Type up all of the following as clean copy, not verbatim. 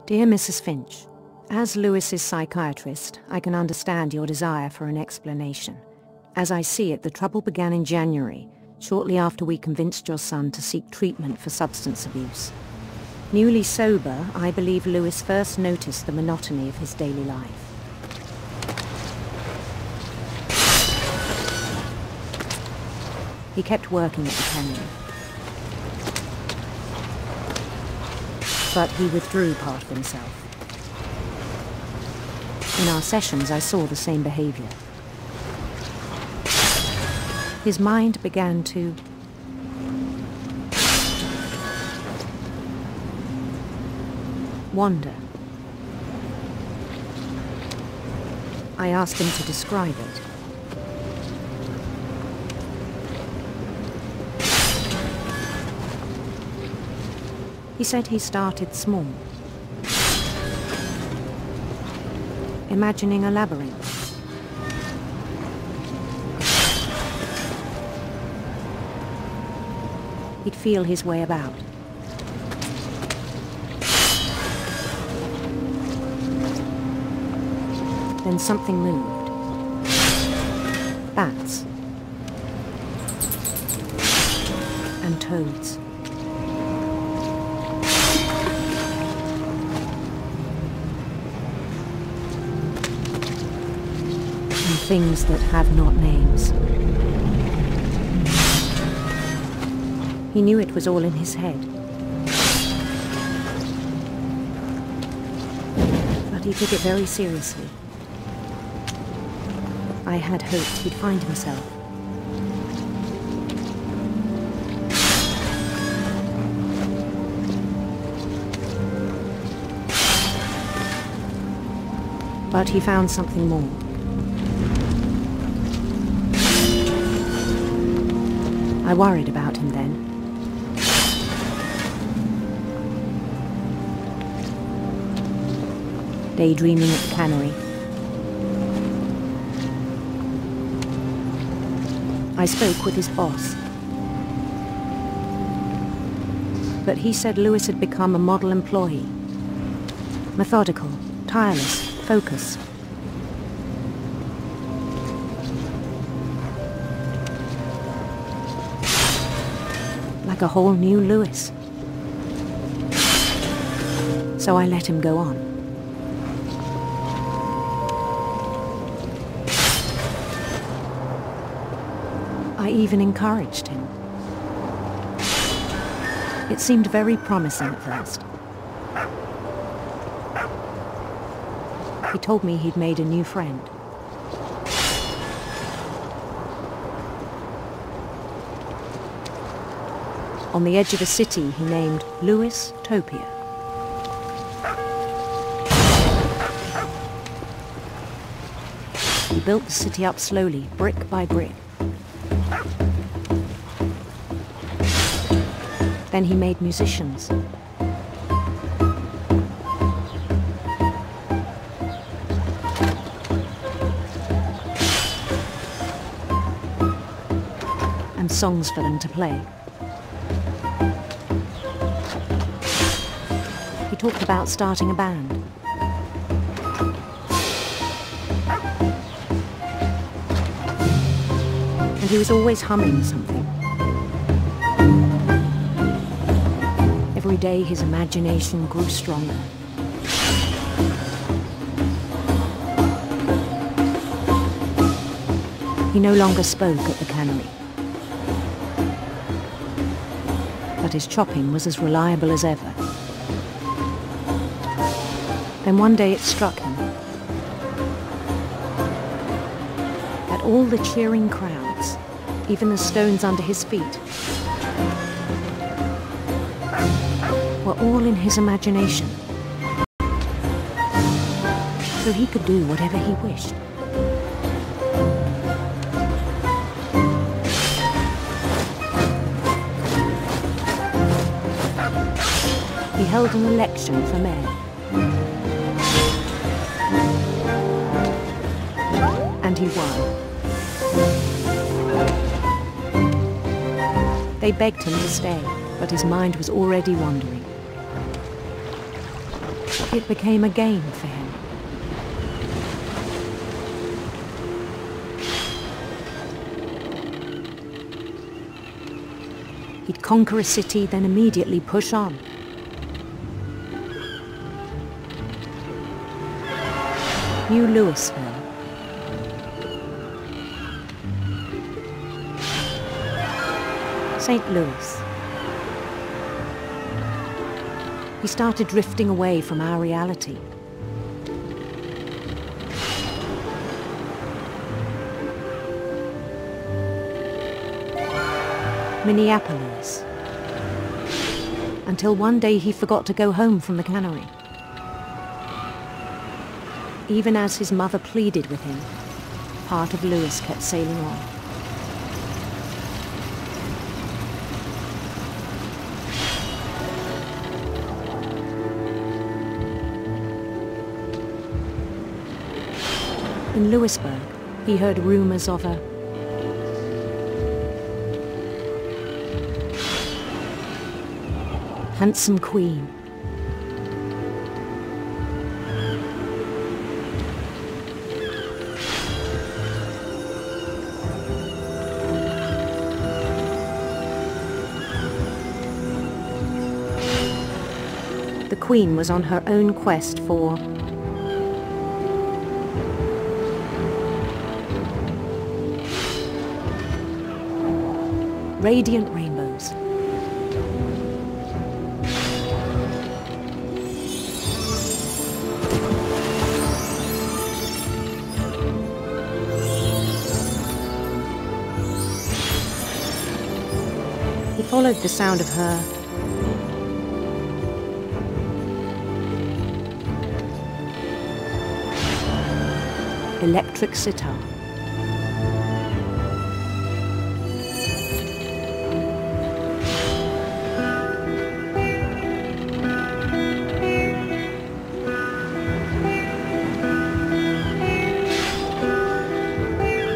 Dear Mrs. Finch, as Lewis's psychiatrist, I can understand your desire for an explanation. As I see it, the trouble began in January, shortly after we convinced your son to seek treatment for substance abuse. Newly sober, I believe Lewis first noticed the monotony of his daily life. He kept working at the cannery, but he withdrew part of himself. In our sessions, I saw the same behavior. His mind began to wander. I asked him to describe it. He said he started small, imagining a labyrinth. He'd feel his way about. Then something moved. Bats. And toads. And things that have not names. He knew it was all in his head. But he took it very seriously. I had hoped he'd find himself. But he found something more. I worried about him then. Daydreaming at the cannery. I spoke with his boss. But he said Lewis had become a model employee. Methodical, tireless, focused. Like a whole new Lewis. So I let him go on. I even encouraged him. It seemed very promising at first. He told me he'd made a new friend. On the edge of a city he named Lewis Topia. He built the city up slowly, brick by brick. Then he made musicians. And songs for them to play. He talked about starting a band. And he was always humming something. Every day his imagination grew stronger. He no longer spoke at the cannery. But his chopping was as reliable as ever. Then one day it struck him that all the cheering crowds, even the stones under his feet, were all in his imagination. So he could do whatever he wished. He held an election for mayor. And he won. They begged him to stay, but his mind was already wandering. It became a game for him. He'd conquer a city, then immediately push on. New Louisville. St. Louis. He started drifting away from our reality. Minneapolis. Until one day he forgot to go home from the cannery. Even as his mother pleaded with him, part of Louis kept sailing on. In Louisburg, he heard rumors of a handsome queen. The queen was on her own quest for radiant rainbows. He followed the sound of her electric sitar.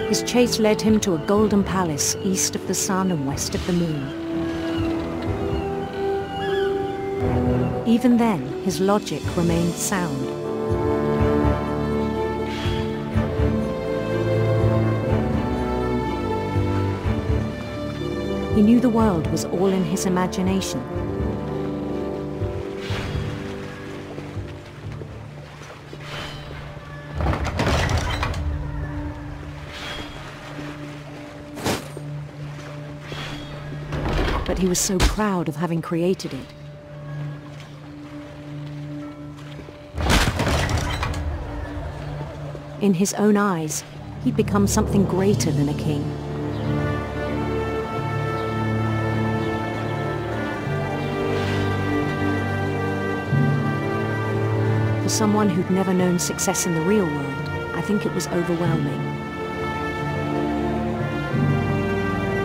His chase led him to a golden palace east of the sun and west of the moon. Even then, his logic remained sound. He knew the world was all in his imagination. But he was so proud of having created it. In his own eyes, he'd become something greater than a king. For someone who'd never known success in the real world, I think it was overwhelming.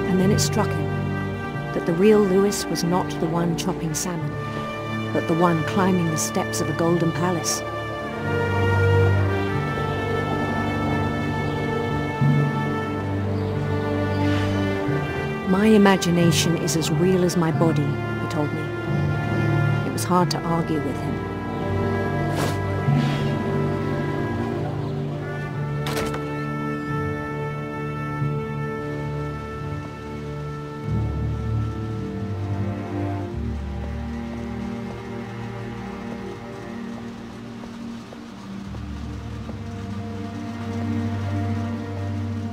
And then it struck him that the real Louis was not the one chopping salmon, but the one climbing the steps of a golden palace. My imagination is as real as my body, he told me. It was hard to argue with him.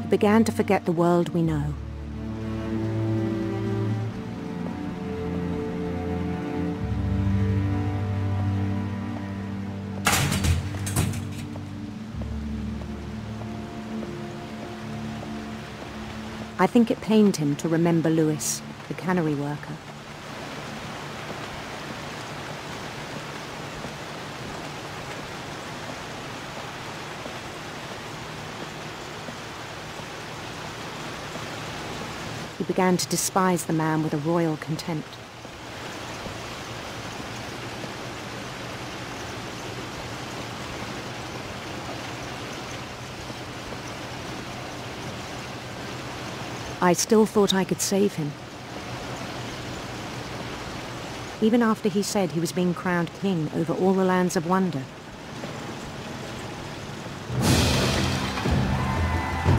He began to forget the world we know. I think it pained him to remember Louis, the cannery worker. He began to despise the man with a royal contempt. I still thought I could save him. even after he said he was being crowned king over all the lands of wonder.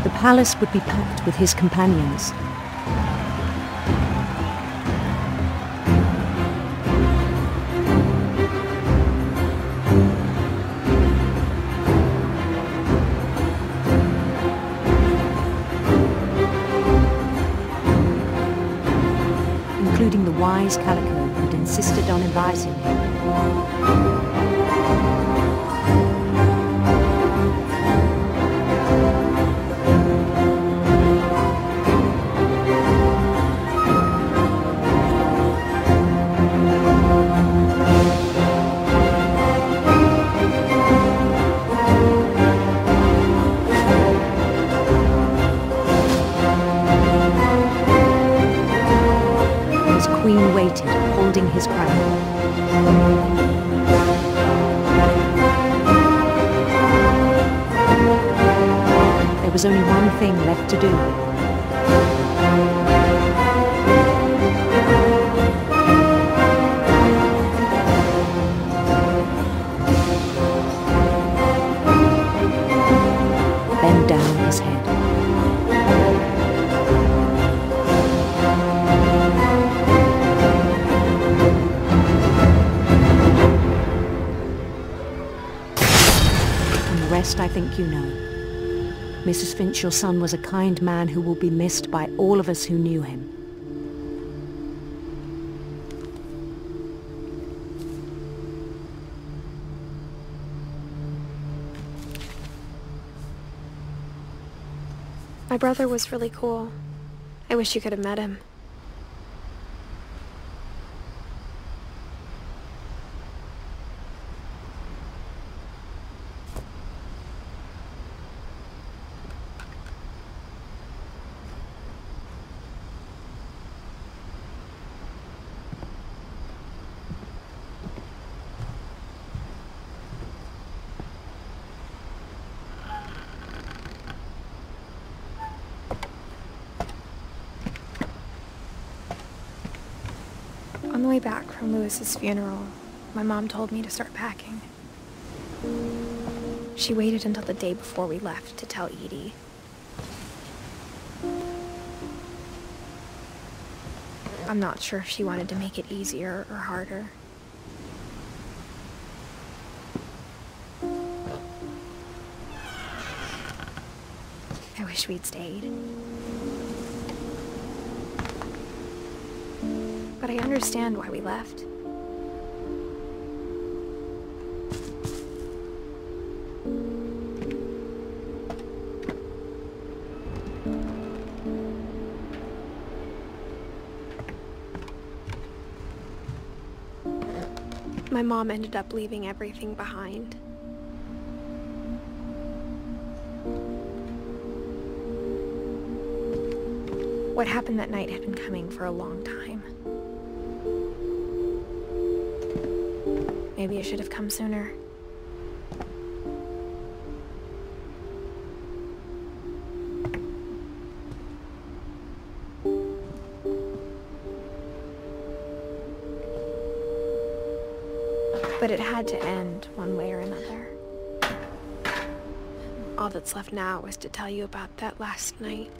The palace would be packed with his companions. Including the wise Calico who'd insisted on advising him. Queen waited, holding his crown. There was only one thing left to do. Bend down his head. I think you know. Mrs. Finch, your son was a kind man who will be missed by all of us who knew him. My brother was really cool. I wish you could have met him. On the way back from Lewis's funeral, my mom told me to start packing. She waited until the day before we left to tell Edie. I'm not sure if she wanted to make it easier or harder. I wish we'd stayed. But I understand why we left. My mom ended up leaving everything behind. What happened that night had been coming for a long time. Maybe it should have come sooner. But it had to end one way or another. All that's left now is to tell you about that last night.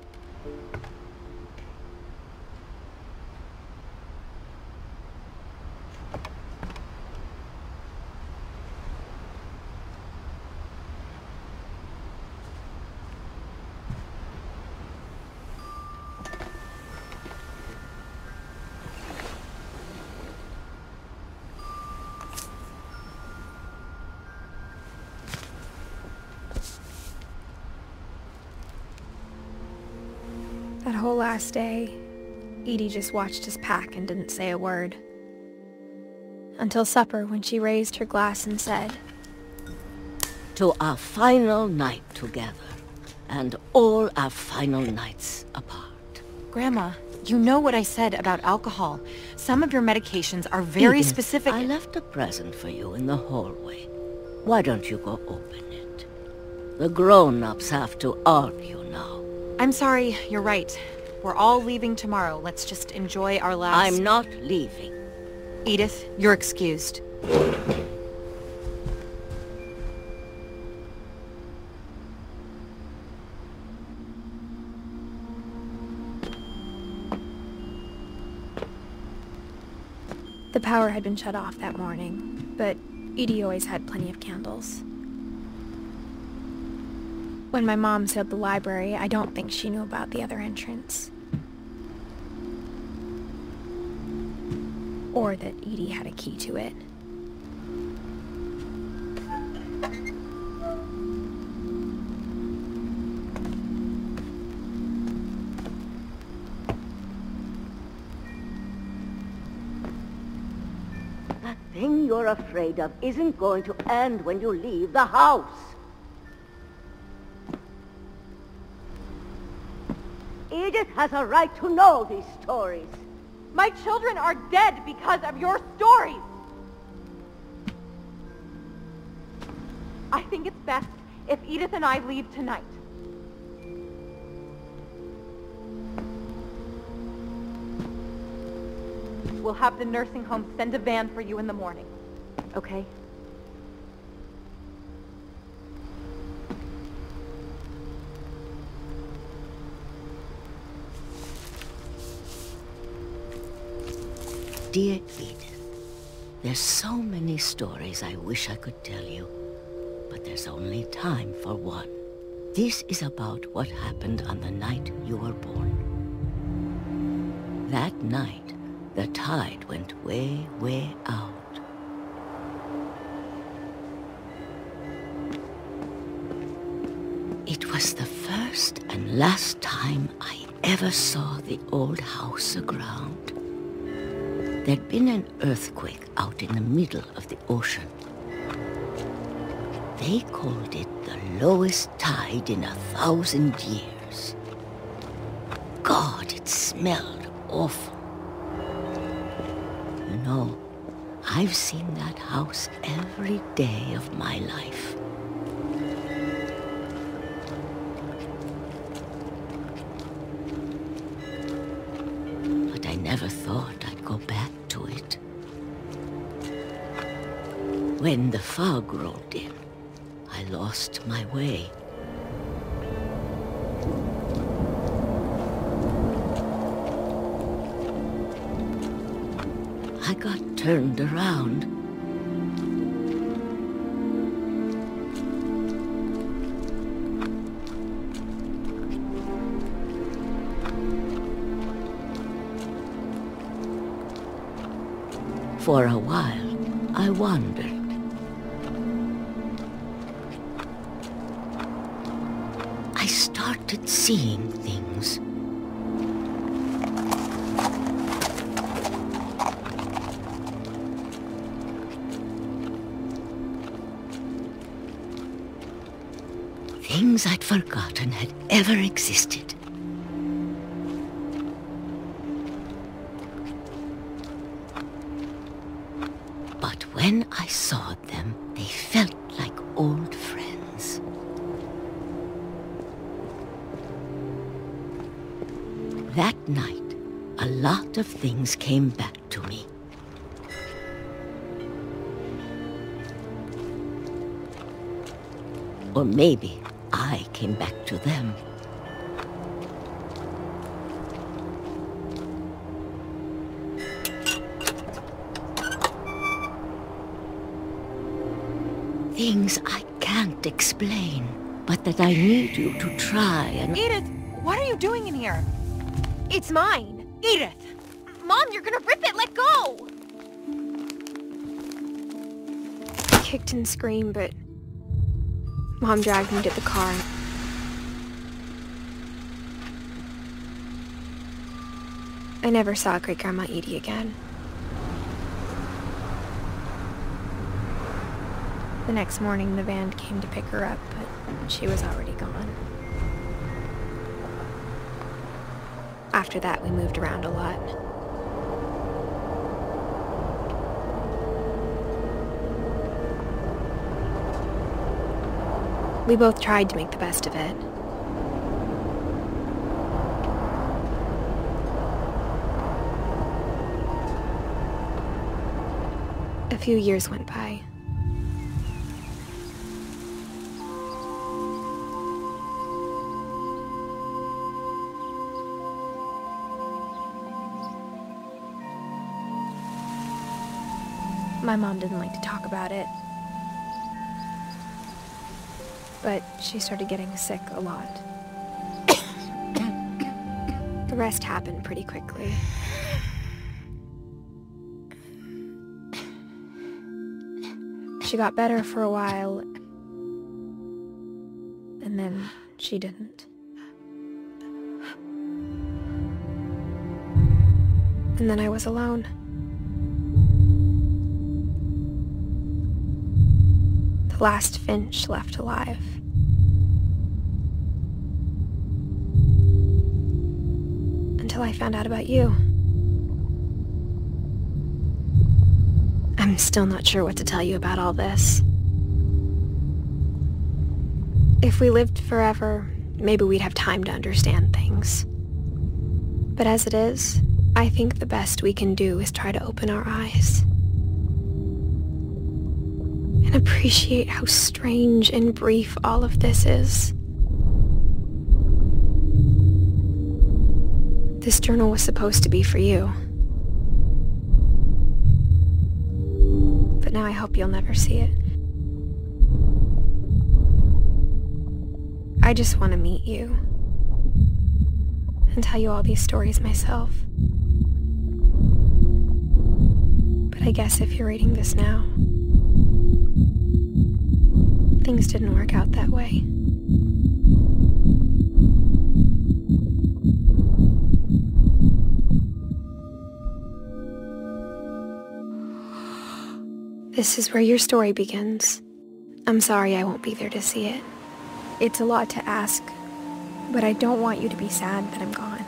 That whole last day, Edie just watched us pack and didn't say a word. Until supper, when she raised her glass and said, "To our final night together, and all our final nights apart." Grandma, you know what I said about alcohol. Some of your medications are very Edith, specific. I left a present for you in the hallway. Why don't you go open it? The grown-ups have to argue now. I'm sorry, you're right. We're all leaving tomorrow. Let's just enjoy our last... I'm not leaving. Edith, you're excused. The power had been shut off that morning, but Edie always had plenty of candles. When my mom sealed the library, I don't think she knew about the other entrance. Or that Edie had a key to it. That thing you're afraid of isn't going to end when you leave the house. Edith has a right to know these stories. My children are dead because of your stories! I think it's best if Edith and I leave tonight. We'll have the nursing home send a van for you in the morning, okay? Dear Edith, there's so many stories I wish I could tell you, but there's only time for one. This is about what happened on the night you were born. That night, the tide went way, way out. It was the first and last time I ever saw the old house aground. There'd been an earthquake out in the middle of the ocean. They called it the lowest tide in 1,000 years. God, it smelled awful. You know, I've seen that house every day of my life. But I never thought I'd go back to it. When the fog rolled in, I lost my way. I got turned around. For a while, I wandered. I started seeing things. Things I'd forgotten had ever existed. But when I saw them, they felt like old friends. That night, a lot of things came back to me. Or maybe I came back to them. Things I can't explain, but that I need you to try and... Edith, what are you doing in here? It's mine! Edith! Mom, you're gonna rip it! Let go! I kicked and screamed, but Mom dragged me to the car. I never saw Great-Grandma Edie again. The next morning, the van came to pick her up, but she was already gone. After that, we moved around a lot. We both tried to make the best of it. few years went by. My mom didn't like to talk about it, but she started getting sick a lot. The rest happened pretty quickly. She got better for a while, and then she didn't. And then I was alone. The last Finch left alive. Until I found out about you. I'm still not sure what to tell you about all this. If we lived forever, maybe we'd have time to understand things. But as it is, I think the best we can do is try to open our eyes. And appreciate how strange and brief all of this is. This journal was supposed to be for you. But now I hope you'll never see it. I just want to meet you and tell you all these stories myself. But I guess if you're reading this now, things didn't work out that way. This is where your story begins. I'm sorry I won't be there to see it. It's a lot to ask, but I don't want you to be sad that I'm gone.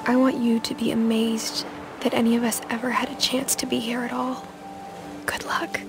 I want you to be amazed that any of us ever had a chance to be here at all. Good luck.